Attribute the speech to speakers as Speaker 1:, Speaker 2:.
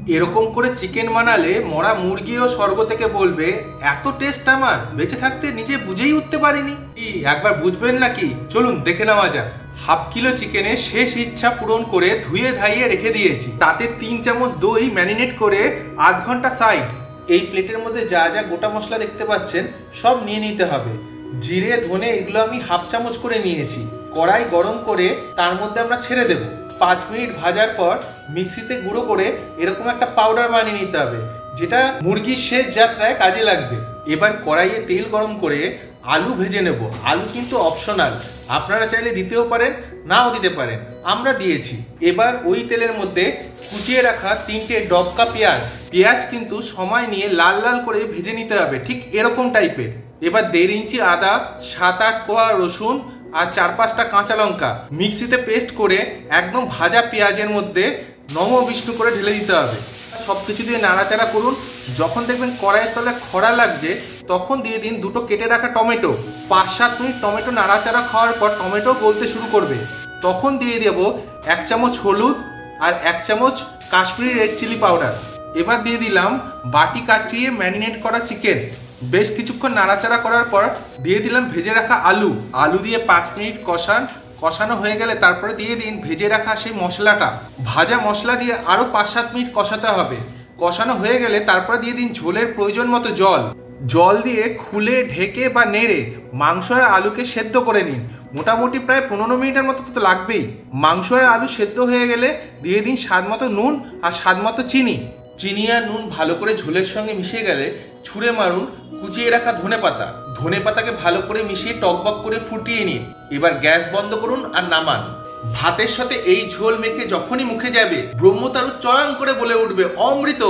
Speaker 1: এরকম করে চিকেন বানালে মরা মুরগিও স্বর্গ থেকে বলবে এত টেস্ট আমার বেঁচে থাকতে নিজে বুঝেই উঠতে পারিনি। কি একবার বুঝবেন নাকি? চলুন দেখে নেওয়া যাক। হাফ কিলো চিকেনের শেষ ইচ্ছা পূরণ করে ধুয়ে ধাইয়ে রেখে দিয়েছি। তাতে 3 চামচ দই ম্যারিনেট করে আধ ঘন্টা সাইড। এই প্লেটের মধ্যে যা যা গোটা মশলা দেখতে পাচ্ছেন সব নিয়ে নিতে হবে। জিরে ধনে এগুলো আমি হাফ চামচ করে নিয়েছি। কড়াই গরম করে তার মধ্যে আমরা ছেড়ে দেব। 5 মিনিট ভাজার পর মিক্সিতে গুঁড়ো করে এরকম একটা পাউডার বানিয়ে নিতে হবে, যেটা মুরগির শেষ যাত্রায় কাজে লাগবে। এবার কড়াইয়ে তেল গরম করে আলু ভেজে নেব। আলু কিন্তু অপশনাল, আপনারা চাইলে দিতেও পারেন, নাও দিতে পারেন, আমরা দিয়েছি। এবার ওই তেলের মধ্যে কুচিয়ে রাখা 3টে ডবকা পেঁয়াজ। পেঁয়াজ কিন্তু সময় নিয়ে লাল লাল করে ভেজে নিতে হবে, ঠিক এরকম টাইপের। এবার 1.5 ইঞ্চি আদা, 7-8 কোয়া রসুন আর 4-5টা কাঁচা লঙ্কা মিক্সিতে পেস্ট করে একদম ভাজা পেঁয়াজের মধ্যে নম বিষ্ণু করে ঢেলে দিতে হবে। সব কিছু দিয়ে নাড়াচাড়া করুন। যখন দেখবেন কড়াইয়ের তলায় খরা লাগছে তখন দিয়ে দিন 2টো কেটে রাখা টমেটো। 5-7 মিনিট টমেটো নাড়াচাড়া খাওয়ার পর টমেটো গলতে শুরু করবে। তখন দিয়ে দেব 1 চামচ হলুদ আর 1 চামচ কাশ্মীরি রেড চিলি পাউডার। এবার দিয়ে দিলাম বাটি কাটিয়ে ম্যারিনেট করা চিকেন। বেশ কিছুক্ষণ নাড়াচাড়া করার পর দিয়ে দিলাম ভেজে রাখা আলু। আলু দিয়ে 5 মিনিট কষানো হয়ে গেলে তারপরে দিয়ে দিন ভেজে রাখা সেই মশলাটা। ভাজা মশলা দিয়ে আরও 5-7 মিনিট কষাতে হবে। কষানো হয়ে গেলে তারপরে দিয়ে দিন ঝোলের প্রয়োজন মতো জল দিয়ে খুলে ঢেকে বা নেড়ে মাংস আর আলুকে সেদ্ধ করে নিন। মোটামুটি প্রায় 15 মিনিটের মতো তো লাগবেই। মাংস আর আলু সেদ্ধ হয়ে গেলে দিয়ে দিন স্বাদ মতো নুন আর স্বাদ মতো চিনি। চিনি আর নুন ভালো করে ঝোলের সঙ্গে মিশিয়ে গেলে ছুঁড়ে মারুন কুচিয়ে রাখা ধনেপাতা। ধনেপাতাকে ভালো করে মিশিয়ে টকবক করে ফুটিয়ে নিন। এবার গ্যাস বন্ধ করুন আর নামান। ভাতের সাথে এই ঝোল মেখে যখনই মুখে যাবে ব্রহ্মতারু চয়ন করে বলে উঠবে অমৃত।